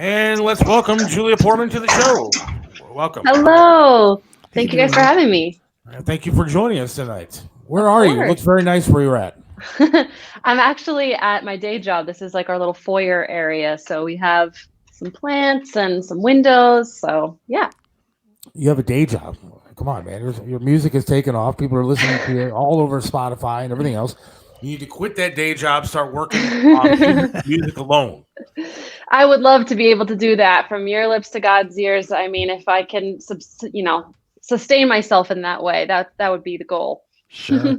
And let's welcome Julia Poorman to the show. Welcome. Hello. How you Thank you guys doing, for man? having me. Thank you for joining us tonight. Where Of are you? It looks course. very nice where you're at. I'm actually at my day job. This is like our little foyer area. So we have some plants and some windows. So, yeah. You have a day job. Come on, man. Your music is taking off. People are listening to you all over Spotify and everything else. You need to quit that day job, start working on music alone. I would love to be able to do that from your lips to God's ears. I mean, if I can, sustain myself in that way, that would be the goal. Sure.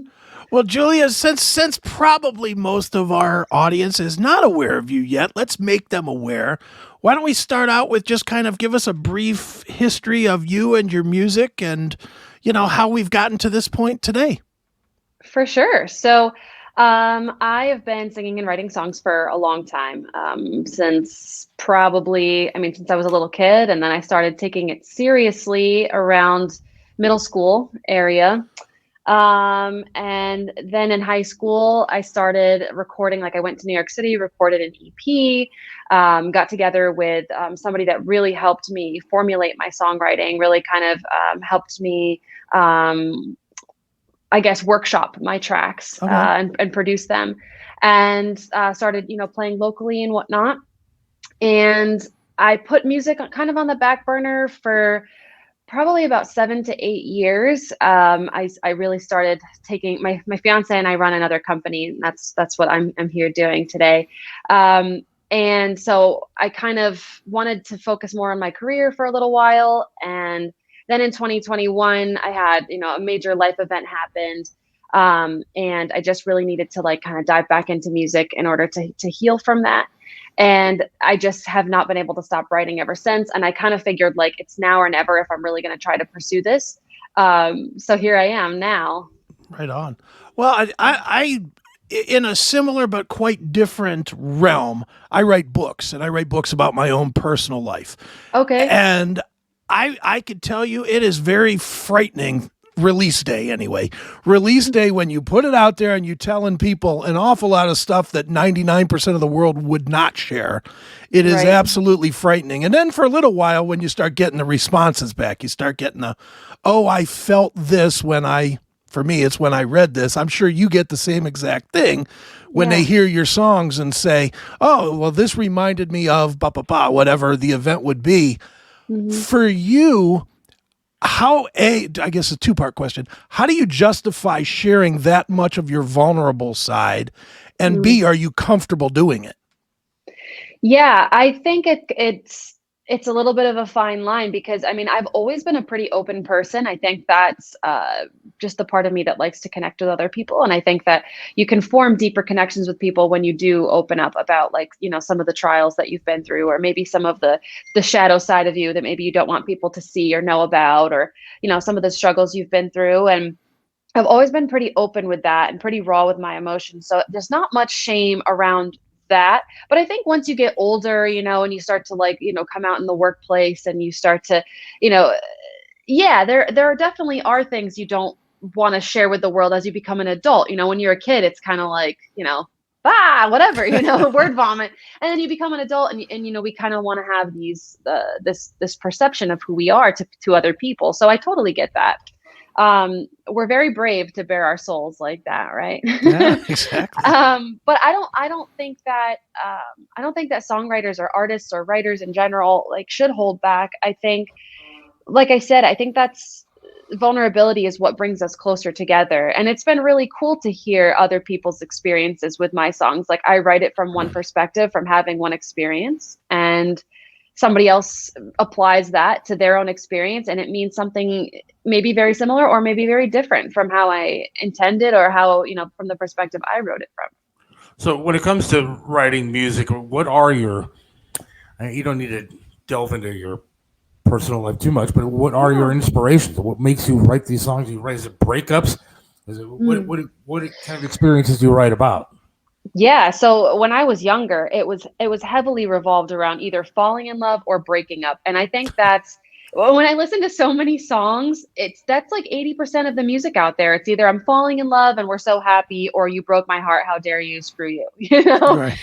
Well, Julia, since probably most of our audience is not aware of you yet, let's make them aware. Why don't we start out with just kind of give us a brief history of you and your music and, how we've gotten to this point today. For sure. So, I have been singing and writing songs for a long time, since I was a little kid, and then I started taking it seriously around middle school area. And then in high school, I started recording, like I went to New York City, recorded an EP, got together with somebody that really helped me formulate my songwriting, really kind of helped me I guess, workshop my tracks Okay. and produce them, and started, playing locally and whatnot. And I put music kind of on the back burner for probably about 7 to 8 years. I really started taking my fiance and I run another company, and that's what I'm here doing today. And so I kind of wanted to focus more on my career for a little while, and then in 2021, I had, a major life event happened. And I just really needed to like kind of dive back into music in order to heal from that. And I just have not been able to stop writing ever since. And I kind of figured like it's now or never if I'm really going to try to pursue this. So here I am now. Right on. Well, I in a similar but quite different realm, I write books, and I write books about my own personal life. Okay. And I could tell you it is very frightening. Release day, anyway. Release day, when you put it out there and you telling people an awful lot of stuff that 99% of the world would not share, it is Right. absolutely frightening. And then for a little while, when you start getting the responses back, you start getting oh, I felt this for me, it's when I read this. I'm sure you get the same exact thing when they Yeah. hear your songs and say, oh, well, this reminded me of whatever the event would be. Mhm. For you, I guess a two-part question. How do you justify sharing that much of your vulnerable side? And B, are you comfortable doing it? Yeah, I think it's a little bit of a fine line because I mean I've always been a pretty open person. I think that's just the part of me that likes to connect with other people, and I think that you can form deeper connections with people when you do open up about like some of the trials that you've been through, or maybe some of the shadow side of you that maybe you don't want people to see or know about, or some of the struggles you've been through. And I've always been pretty open with that and pretty raw with my emotions. So there's not much shame around that. But I think once you get older, and you start to like, come out in the workplace and you start to, you know, yeah, there are definitely are things you don't want to share with the world as you become an adult. When you're a kid, it's kind of like, whatever, word vomit. And then you become an adult and we kind of want to have this perception of who we are to other people. So I totally get that. We're very brave to bare our souls like that, right? Yeah, exactly. But I don't think that songwriters or artists or writers in general like should hold back. I think, like I said, I think that's vulnerability is what brings us closer together. And it's been really cool to hear other people's experiences with my songs. Like I write it from one perspective, from having one experience, and somebody else applies that to their own experience, and it means something maybe very similar or maybe very different from how I intended, or how, from the perspective I wrote it from. So when it comes to writing music, what are you don't need to delve into your personal life too much, but what are your Yeah. inspirations? What makes you write these songs? You write, is it breakups? Is it Mm. what kind of experiences do you write about? Yeah, so when I was younger, it was heavily revolved around either falling in love or breaking up. And I think that's when I listen to so many songs, that's like 80% of the music out there. It's either I'm falling in love and we're so happy, or you broke my heart, how dare you, screw you, Right.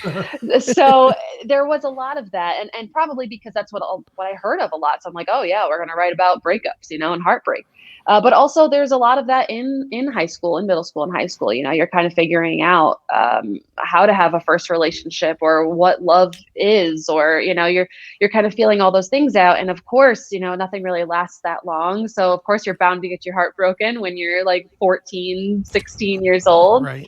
So there was a lot of that, and probably because that's what I heard of a lot. So I'm like, oh yeah, we're going to write about breakups, and heartbreak. But also there's a lot of that in high school, in middle school and high school. You're kind of figuring out how to have a first relationship, or what love is, or you're kind of feeling all those things out. And of course, nothing really lasts that long. So of course you're bound to get your heart broken when you're like 14, 16 years old. Right.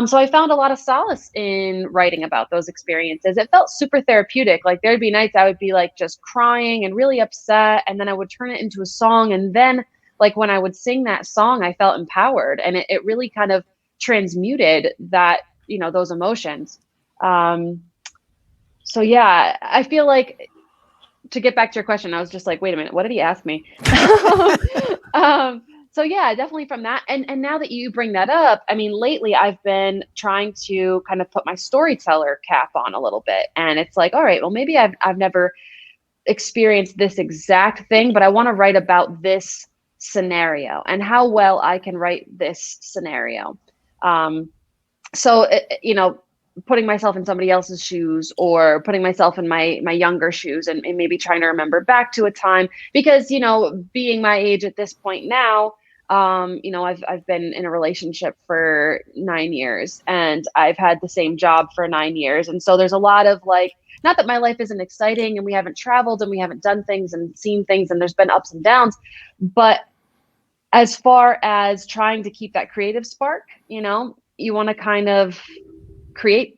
So I found a lot of solace in writing about those experiences. It felt super therapeutic. Like there'd be nights I would be like just crying and really upset, and then I would turn it into a song. And then like when I would sing that song, I felt empowered, and it really kind of transmuted that, those emotions. So yeah, I feel like, to get back to your question, I was just like, wait a minute, what did he ask me? So yeah, definitely from that. And now that you bring that up, I mean, lately I've been trying to kind of put my storyteller cap on a little bit. And it's like, all right, well, maybe I've never experienced this exact thing, but I want to write about this scenario and how well I can write this scenario. So, putting myself in somebody else's shoes, or putting myself in my younger shoes, and maybe trying to remember back to a time, because, being my age at this point now, I've been in a relationship for 9 years, and I've had the same job for 9 years. And so there's a lot of like, not that my life isn't exciting and we haven't traveled and we haven't done things and seen things, and there's been ups and downs, but as far as trying to keep that creative spark, you want to kind of create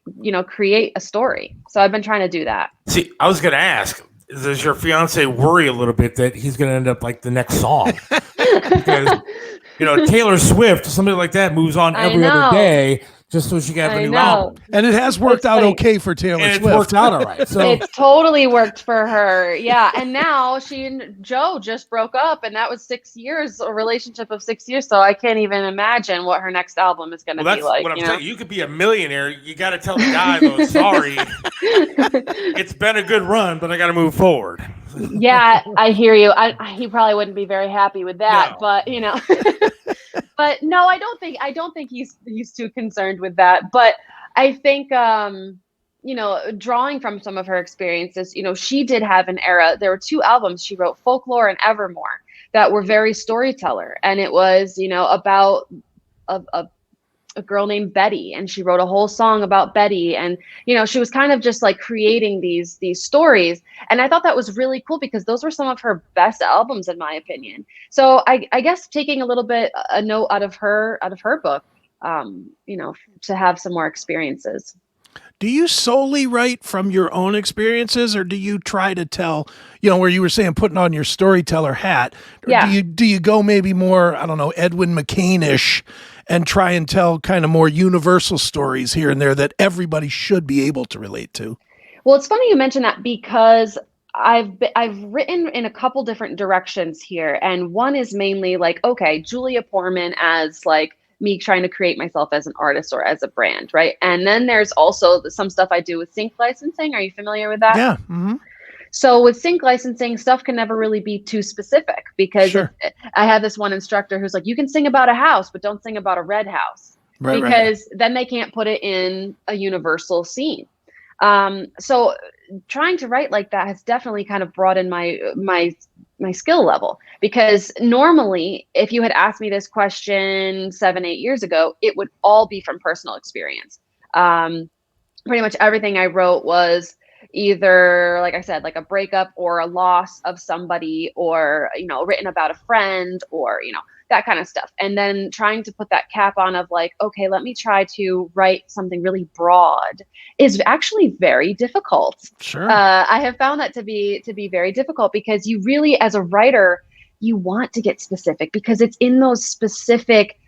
a story. So I've been trying to do that. See, I was going to ask, does your fiance worry a little bit that he's going to end up like the next song? Because, Taylor Swift, somebody like that, moves on every other day just so she can have a new album. And it has worked out okay for Taylor Swift. It's worked out all right. So it's totally worked for her. Yeah. And now she and Joe just broke up, and that was 6 years, a relationship of 6 years. So I can't even imagine what her next album is going to be like. What I'm saying. You could be a millionaire. You got to tell the guy, though, sorry, it's been a good run, but I got to move forward. Yeah, I hear you. He probably wouldn't be very happy with that, but but no, I don't think he's too concerned with that. But I think, drawing from some of her experiences, she did have an era. There were 2 albums she wrote, Folklore and Evermore, that were very storyteller. And it was, about a girl named Betty, and she wrote a whole song about Betty. And, she was kind of just like creating these stories. And I thought that was really cool, because those were some of her best albums, in my opinion. So I guess taking a little bit a note out of her book, to have some more experiences. Do you solely write from your own experiences, or do you try to tell, where you were saying putting on your storyteller hat? Yeah. Do you go maybe more, I don't know, Edwin McCain-ish, and try and tell kind of more universal stories here and there that everybody should be able to relate to? Well, it's funny you mention that, because I've written in a couple different directions here, and one is mainly like, okay, Julia Poorman as like me trying to create myself as an artist or as a brand, right? And then there's also some stuff I do with sync licensing. Are you familiar with that? Yeah. Mm-hmm. So with sync licensing, stuff can never really be too specific, because I have this one instructor who's like, you can sing about a house, but don't sing about a red house, because then they can't put it in a universal scene. So trying to write like that has definitely kind of broadened my skill level, because normally if you had asked me this question 7-8 years ago, it would all be from personal experience. Pretty much everything I wrote was either, like I said, like a breakup or a loss of somebody, or, written about a friend, or, that kind of stuff. And then trying to put that cap on of like, okay, let me try to write something really broad is actually very difficult. Sure. I have found that to be very difficult, because you really, as a writer, you want to get specific, because it's in those specific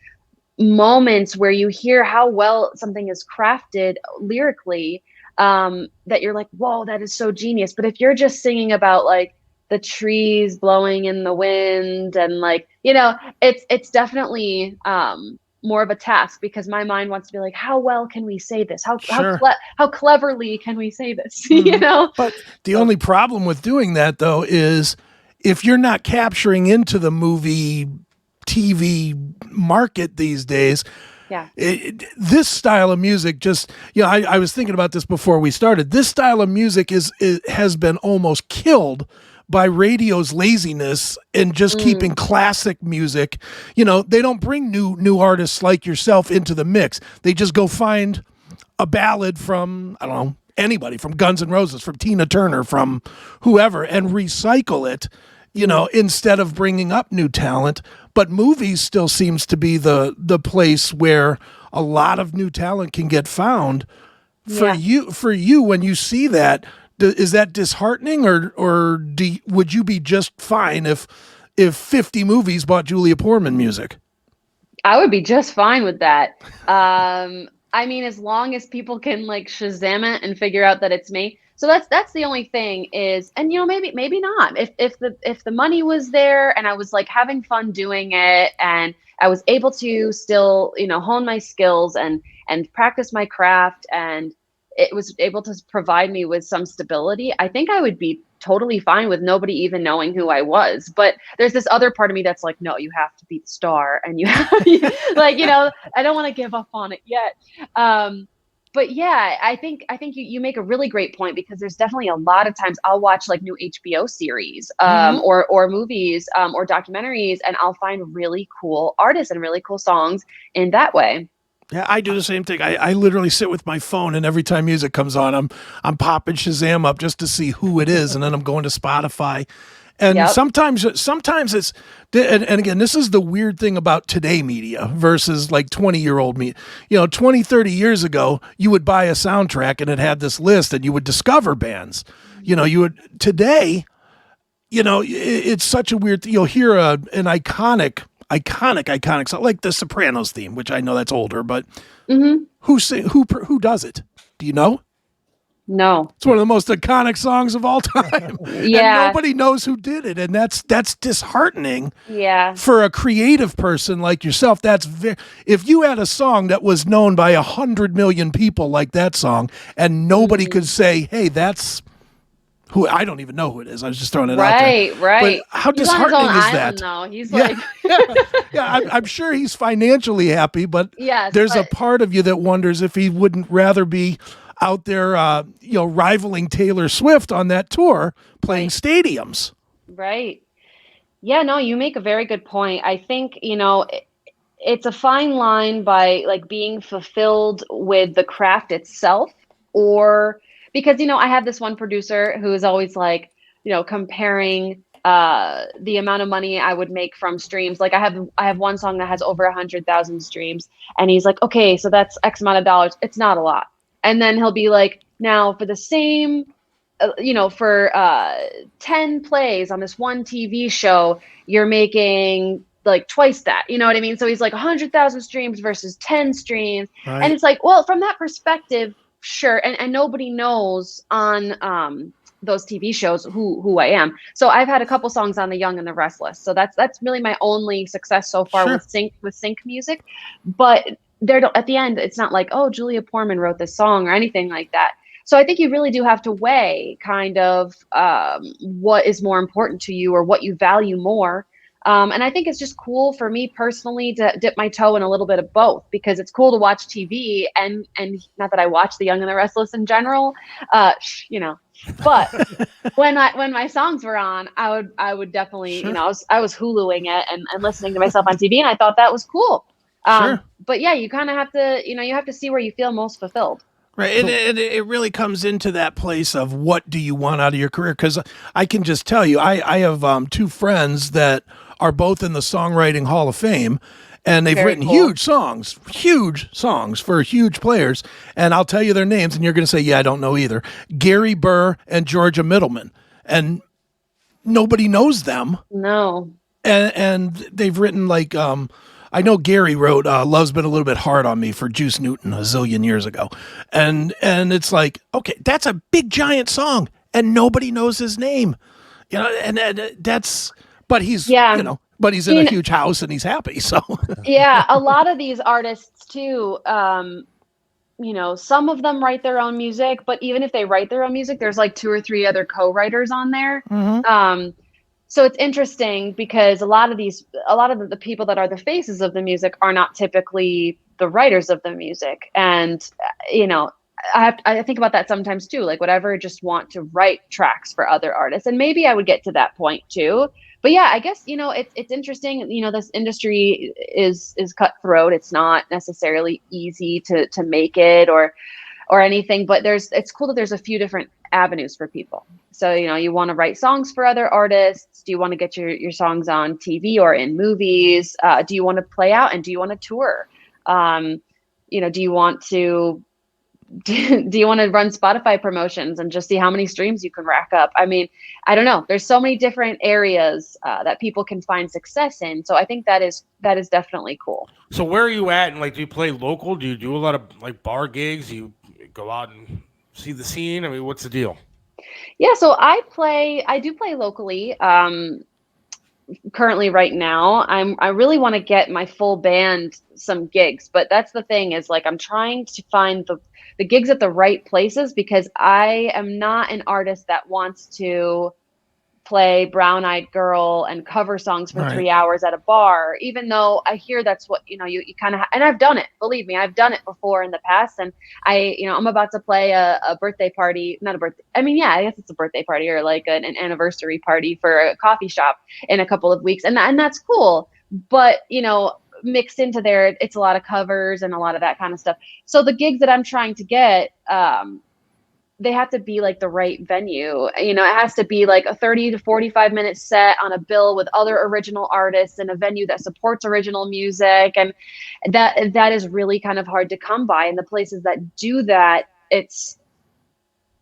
moments where you hear how well something is crafted lyrically, that you're like, whoa, that is so genius. But if you're just singing about like the trees blowing in the wind, and like, it's definitely more of a task, because my mind wants to be like, how well can we say this? How cleverly can we say this? Mm-hmm. But the only problem with doing that, though, is if you're not capturing into the movie TV market these days, Yeah. This style of music just, I was thinking about this before we started. This style of music has been almost killed by radio's laziness and just keeping classic music. They don't bring new artists like yourself into the mix. They just go find a ballad from, I don't know, anybody, from Guns N' Roses, from Tina Turner, from whoever, and recycle it, instead of bringing up new talent. But movies still seems to be the place where a lot of new talent can get found. For you, when you see that, is that disheartening, or would you be just fine if 50 movies bought Julia Poorman music? I would be just fine with that. I mean, as long as people can like Shazam it and figure out that it's me. So that's the only thing is, and maybe not. If the money was there and I was like having fun doing it and I was able to still, hone my skills and practice my craft, and it was able to provide me with some stability, I think I would be totally fine with nobody even knowing who I was. But there's this other part of me that's like, no, you have to be the star, and you have, like, I don't want to give up on it yet. But yeah, I think you make a really great point, because there's definitely a lot of times I'll watch like new HBO series or movies or documentaries, and I'll find really cool artists and really cool songs in that way. Yeah, I do the same thing. I literally sit with my phone, and every time music comes on, I'm popping Shazam up just to see who it is, and then I'm going to Spotify. And sometimes it's, and again, this is the weird thing about today media versus like 20-year-old media. 20, 30 years ago, you would buy a soundtrack and it had this list, and you would discover bands. Today, it's such a weird thing. You'll hear an iconic song, like the Sopranos theme, which I know that's older, but who does it? Do you know? No. It's one of the most iconic songs of all time. Yeah. And nobody knows who did it. And that's disheartening. Yeah. For a creative person like yourself. If you had a song that was known by 100 million people like that song, and nobody could say, hey, that's who, I don't even know who it is. I was just throwing it out there. Right. But how disheartening is that? No, he's I'm sure he's financially happy, but there's a part of you that wonders if he wouldn't rather be out there, rivaling Taylor Swift on that tour, playing stadiums. Right. Yeah, no, you make a very good point. I think, it's a fine line by like being fulfilled with the craft itself, or because, I have this one producer who is always like, comparing the amount of money I would make from streams. Like I have one song that has over 100,000 streams, and he's like, okay, so that's X amount of dollars. It's not a lot. And then he'll be like, now for the same, for 10 plays on this one TV show, you're making like twice that. You know what I mean? So he's like 100,000 streams versus 10 streams. Right. And it's like, well, from that perspective, sure. And nobody knows on those TV shows who I am. So I've had a couple songs on The Young and the Restless. So that's really my only success so far with sync music. But at the end, it's not like, oh, Julia Poorman wrote this song or anything like that. So I think you really do have to weigh kind of what is more important to you or what you value more. And I think it's just cool for me personally to dip my toe in a little bit of both, because it's cool to watch TV and not that I watch The Young and the Restless in general, but when my songs were on, I would definitely, I was Huluing it and listening to myself on TV, and I thought that was cool. But yeah, you kind of have to, you have to see where you feel most fulfilled. Right. And it really comes into that place of what do you want out of your career? Because I can just tell you, I have two friends that are both in the Songwriting Hall of Fame, and they've written huge songs for huge players. And I'll tell you their names, and you're going to say, yeah, I don't know either. Gary Burr and Georgia Middleman. And nobody knows them. No. And they've written like, I know Gary wrote Love's Been a Little Bit Hard on Me for Juice Newton a zillion years ago. And it's like, okay, that's a big giant song and nobody knows his name. And that's, but he's, but he's in a huge house and he's happy. So yeah, a lot of these artists too, some of them write their own music, but even if they write their own music, there's like 2 or 3 other co-writers on there. Mm-hmm. So it's interesting because a lot of the people that are the faces of the music are not typically the writers of the music. And, I think about that sometimes too, like whatever, just want to write tracks for other artists. And maybe I would get to that point too. But yeah, I guess, it's interesting, this industry is cutthroat. It's not necessarily easy to make it or anything, but it's cool that there's a few different avenues for people. So, you want to write songs for other artists. Do you want to get your songs on TV or in movies? Do you want to play out, and do you want to tour? Do you want to run Spotify promotions and just see how many streams you can rack up? I mean, I don't know. There's so many different areas that people can find success in. So I think that is definitely cool. So where are you at? And do you play local? Do you do a lot of bar gigs? Do you go out and see the scene? I mean, what's the deal? Yeah, so I do play locally. Currently right now, I really want to get my full band some gigs, but that's the thing is I'm trying to find the gigs at the right places, because I am not an artist that wants to play Brown Eyed Girl and cover songs for 3 hours at a bar, even though I hear that's what, you kind of, and I've done it, believe me, I've done it before in the past. And I'm about to play a birthday party, not a birthday. I mean, yeah, I guess it's a birthday party or an anniversary party for a coffee shop in a couple of weeks. And that's cool. But, mixed into there, it's a lot of covers and a lot of that kind of stuff. So the gigs that I'm trying to get, they have to be the right venue. It has to be a 30 to 45 minute set on a bill with other original artists in a venue that supports original music. And that is really kind of hard to come by. And the places that do that,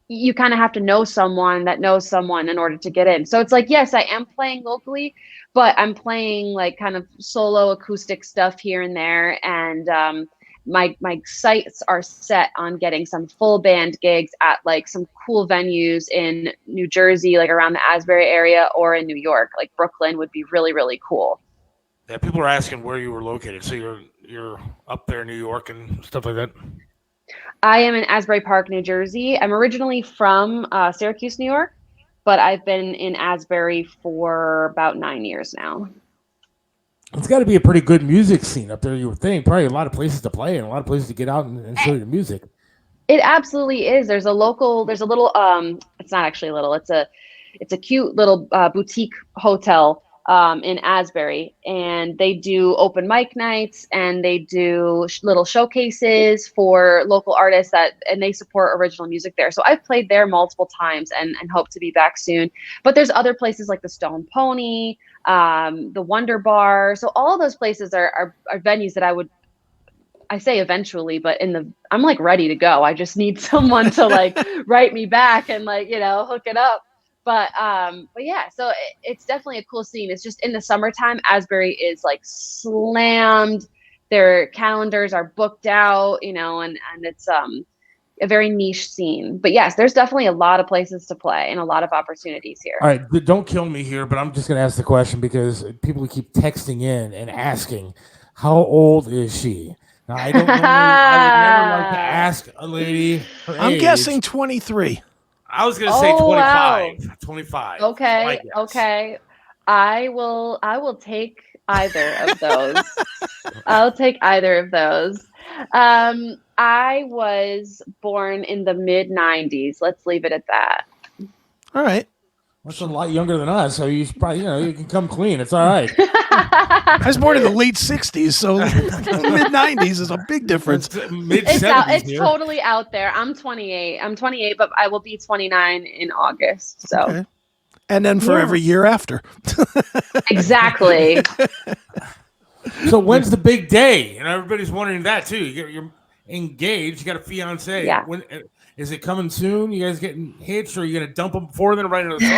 you kind of have to know someone that knows someone in order to get in. So it's yes, I am playing locally, but I'm playing kind of solo acoustic stuff here and there. And, my sights are set on getting some full band gigs at some cool venues in New Jersey, around the Asbury area, or in New York, Brooklyn would be really, really cool. Yeah, people are asking where you were located. So you're up there in New York and stuff like that? I am in Asbury Park, New Jersey. I'm originally from Syracuse, New York, but I've been in Asbury for about 9 years now. It's got to be a pretty good music scene up there, you would think. Probably a lot of places to play and a lot of places to get out and show the music. It absolutely is. There's a little, it's not actually little, it's a cute little boutique hotel in Asbury, and they do open mic nights, and they do little showcases for local artists and they support original music there. So I've played there multiple times and hope to be back soon. But there's other places like the Stone Pony, the Wonder Bar. So all of those places are venues that I say eventually, but I'm ready to go. I just need someone to write me back and hook it up. But yeah, so it's definitely a cool scene. It's just in the summertime, Asbury is slammed. Their calendars are booked out, and it's a very niche scene. But yes, there's definitely a lot of places to play and a lot of opportunities here. All right, don't kill me here, but I'm just going to ask the question because people keep texting in and asking, how old is she? Now, I don't know. I would never like to ask a lady her I'm age. guessing 23. I was going to say 25. Wow. 25. Okay. I will take either of those. I'll take either of those. I was born in the mid 90s. Let's leave it at that. All right. That's a lot younger than us, so you should probably, you can come clean. It's all right. I was born in the late 60s, so mid 90s is a big difference. Mid 70s. It's totally out there. I'm 28, but I will be 29 in August. So, okay. And then for every year after. Exactly. So when's the big day? And everybody's wondering that too. You're engaged. You got a fiance. Yeah. When is it coming soon? You guys getting hitched, or are you gonna dump them before then write another song?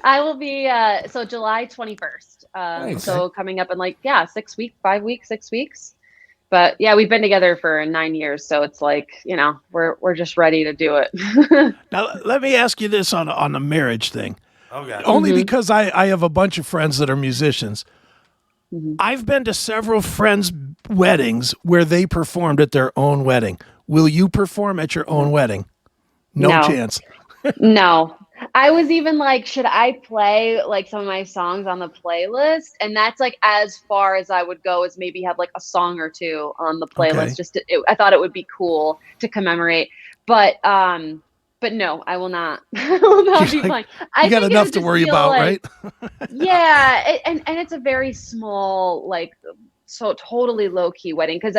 I will be so July 21st. Nice. So coming up in 5 weeks, 6 weeks. But yeah, we've been together for 9 years, so it's we're just ready to do it. Now let me ask you this on the marriage thing. Okay. Only because I have a bunch of friends that are musicians. Mm-hmm. I've been to several friends' weddings where they performed at their own wedding. Will you perform at your own wedding? No chance. No. I was even like, should I play like some of my songs on the playlist? And that's like as far as I would go, is maybe have like a song or two on the playlist. Okay. I thought it would be cool to commemorate, but no, I will not. I will not be playing. You got enough to worry about, like, right? Yeah, and it's a very small, like, so totally low key wedding because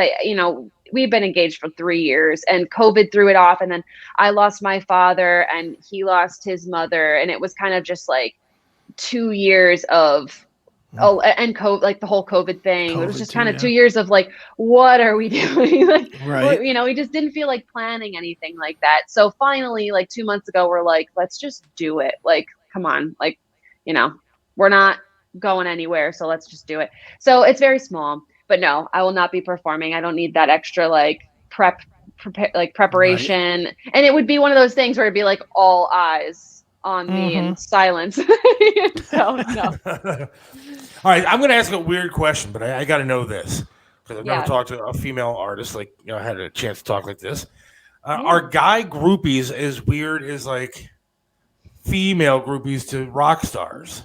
we've been engaged for 3 years and COVID threw it off, and then I lost my father and he lost his mother, and it was kind of just like 2 years of and COVID, like the whole COVID thing. It was just kind of 2 years of like, what are we doing? Like, right. We just didn't feel like planning anything like that. So finally, like 2 months ago, we're like, let's just do it. Like, come on, like, we're not going anywhere, so let's just do it. So it's very small, but no, I will not be performing. I don't need that extra like preparation. Right. And it would be one of those things where it'd be like all eyes on me in silence. So no. All right, I'm going to ask a weird question, but I got to know this because I've never talked to a female artist like I had a chance to talk like this. Are guy groupies as weird as like female groupies to rock stars?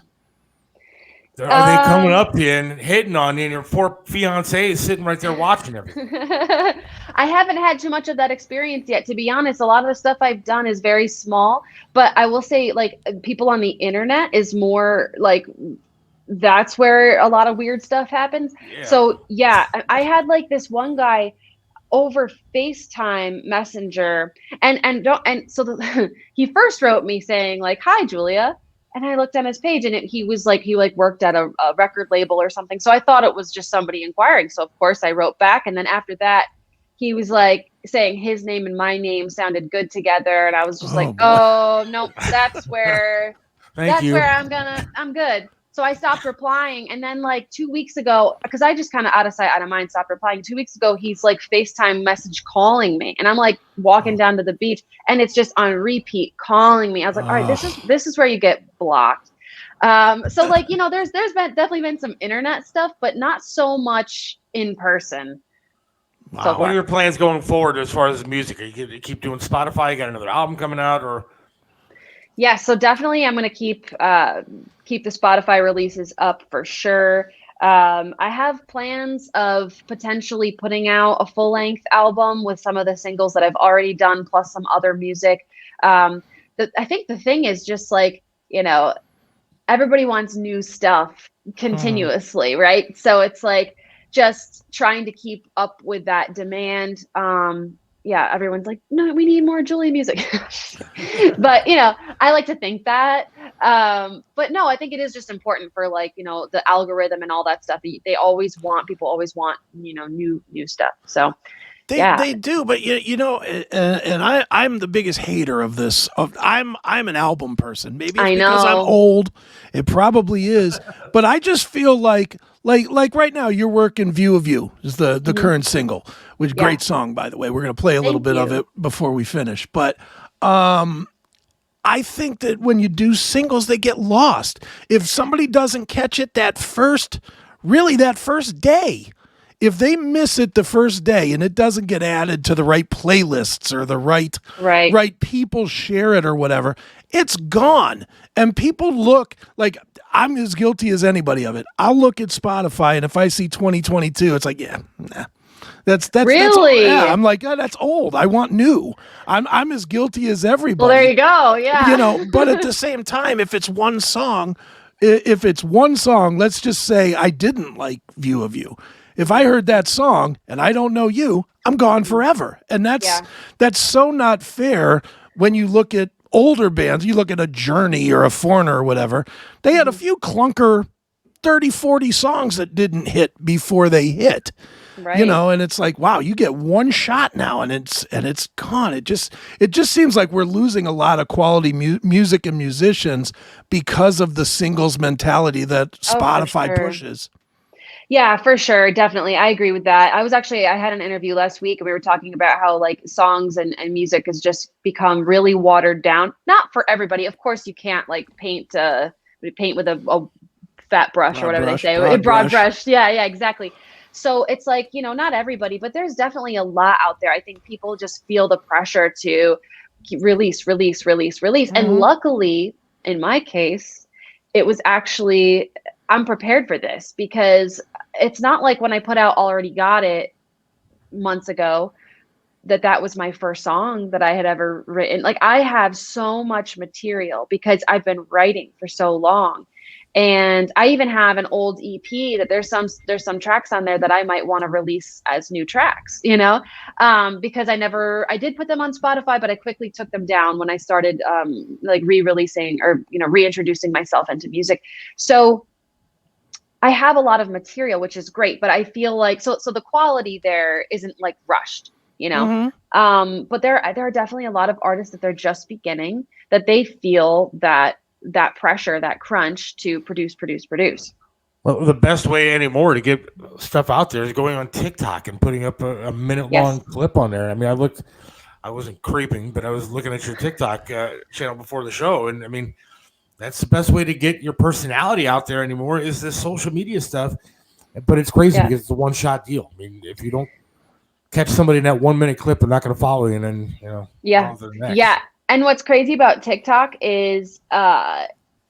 Are they coming up to you and hitting on you, and your 4 fiancés sitting right there watching everything? I haven't had too much of that experience yet, to be honest. A lot of the stuff I've done is very small, but I will say, like, people on the internet is more like, that's where a lot of weird stuff happens. Yeah. So yeah, I had like this one guy over FaceTime Messenger, he first wrote me saying like, "Hi, Julia." And I looked on his page, and he worked at a record label or something. So I thought it was just somebody inquiring. So of course I wrote back. And then after that, he was like saying his name and my name sounded good together. And I was just oh, no, that's where, I'm good. So I stopped replying. And then like 2 weeks ago, because I just kind of out of sight, out of mind, stopped replying. 2 weeks ago, he's like FaceTime message calling me. And I'm like walking down to the beach, and it's just on repeat calling me. I was like, all right, this is where you get blocked. So like, there's definitely been some internet stuff, but not so much in person. Wow. So what are your plans going forward as far as music? Are you going to keep doing Spotify? You got another album coming out, or? Yeah, so definitely I'm going to keep the Spotify releases up for sure. I have plans of potentially putting out a full-length album with some of the singles that I've already done, plus some other music. I think the thing is just like, everybody wants new stuff continuously, right? So it's like just trying to keep up with that demand. Yeah, everyone's like, no, we need more Julia music. But, I like to think that. But no, I think it is just important for like, the algorithm and all that stuff. People always want, new stuff. So they do, but and I'm the biggest hater of this. I'm an album person. Maybe it's because I'm old. It probably is, but I just feel like right now you're working "View of You" is the current single, which great song, by the way. We're gonna play a little bit of it before we finish, but I think that when you do singles, they get lost. If somebody doesn't catch it that first day. If they miss it the first day and it doesn't get added to the right playlists or the right people share it or whatever, it's gone. And people look like, I'm as guilty as anybody of it. I'll look at Spotify, and if I see 2022, it's like, nah. That's really. I'm like, that's old. I want new. I'm as guilty as everybody. Well, there you go. Yeah. But at the same time, if it's one song, let's just say I didn't like "View of You." If I heard that song and I don't know you, I'm gone forever. And that's so not fair when you look at older bands. You look at a Journey or a Foreigner or whatever. They had a few clunker 30, 40 songs that didn't hit before they hit. Right. And it's like, wow, you get one shot now and it's gone. It just seems like we're losing a lot of quality music and musicians because of the singles mentality that Spotify pushes. Yeah, for sure. Definitely. I agree with that. I had an interview last week, and we were talking about how like songs and music has just become really watered down. Not for everybody. Of course, you can't like paint with a fat brush or whatever they say. Broad brush. Yeah, exactly. So it's like, not everybody, but there's definitely a lot out there. I think people just feel the pressure to release. And luckily, in my case, it was actually, I'm prepared for this, because it's not like when I put out Already Got It months ago, that was my first song that I had ever written. Like, I have so much material because I've been writing for so long. And I even have an old EP that there's some tracks on there that I might want to release as new tracks, because I did put them on Spotify, but I quickly took them down when I started like re-releasing or, reintroducing myself into music. So I have a lot of material, which is great, but I feel like, so the quality there isn't like rushed, but there are definitely a lot of artists that they're just beginning, that they feel that pressure, that crunch to produce. Well, the best way anymore to get stuff out there is going on TikTok and putting up a minute-long clip on there. I mean, I wasn't creeping, but I was looking at your TikTok channel before the show, and I mean, that's the best way to get your personality out there anymore, is this social media stuff. But it's crazy because it's a one-shot deal. I mean, if you don't catch somebody in that 1 minute clip, they're not going to follow you, and then on to the next. Yeah. And what's crazy about TikTok is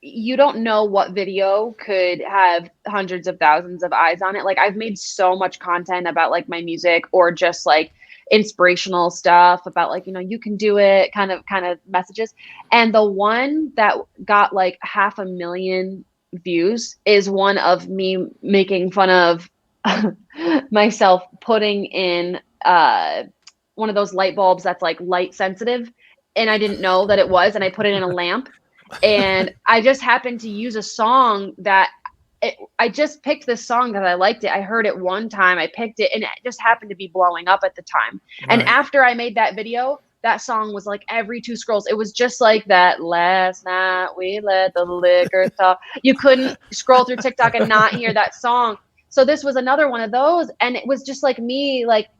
you don't know what video could have hundreds of thousands of eyes on it. Like, I've made so much content about like my music, or just like inspirational stuff about like, you can do it kind of messages. And the one that got like 500,000 views is one of me making fun of myself putting in one of those light bulbs that's like light sensitive. And I didn't know that it was, and I put it in a lamp, and I just happened to use a song that I just picked this song because I liked it. I heard it one time, I picked it, and it just happened to be blowing up at the time. Right. And after I made that video, that song was like every 2 scrolls. It was just like that last night we let the liquor talk. You couldn't scroll through TikTok and not hear that song. So this was another one of those, and it was just like me, like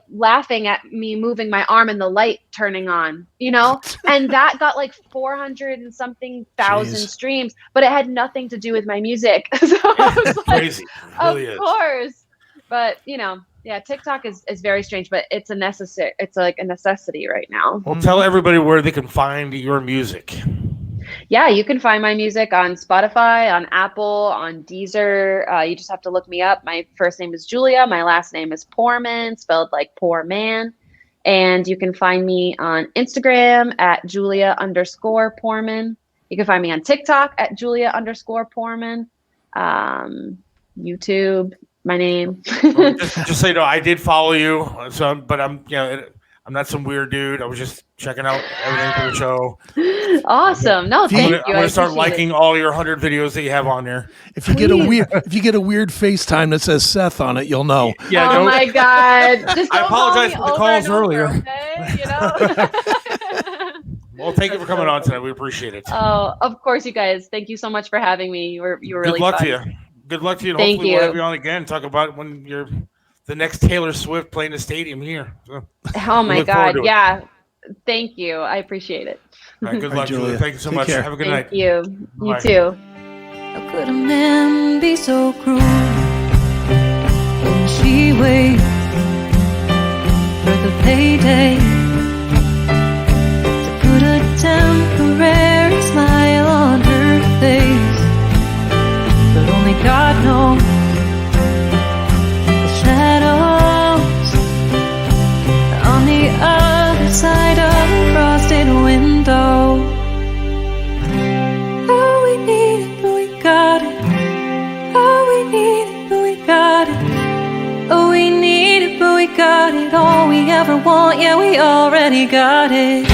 laughing at me moving my arm and the light turning on, and that got like 400 and something thousand streams, but it had nothing to do with my music. So I was like, crazy. Really of course. But TikTok is very strange, but it's like a necessity right now. Well, tell everybody where they can find your music. Yeah, you can find my music on Spotify, on Apple, on Deezer. You just have to look me up. My first name is Julia. My last name is Poorman, spelled like poor man. And you can find me on Instagram at Julia_Poorman. You can find me on TikTok at Julia_Poorman. YouTube, my name. Well, just so you know, I did follow you, but I'm not some weird dude. I was just checking out everything for the show. Awesome. No, thank you. I'm gonna start liking all your 100 videos that you have on there. If you get a weird FaceTime that says Seth on it, you'll know. Yeah. Oh my God. Just I apologize for the calls earlier. Okay? Well, thank you for coming on tonight. We appreciate it. Oh, of course, you guys. Thank you so much for having me. You were really Good luck fun. to you. Good luck to you. And Thank hopefully you. we'll have you on again. Talk about when you're the next Taylor Swift playing the stadium here. So, oh my God. Yeah. Thank you. I appreciate it. All right, good luck, Julia. Thank you so much. Care. Have a good Thank night. you. Bye. You too. How could a man be so cruel when she waits for the payday to put a temporary smile on her face? But only God knows the shadows on the other side of the frosted window. Oh, we need it, but we got it. Oh, we need it, but we got it. Oh, we need it, but we got it. All we ever want, yeah, we already got it.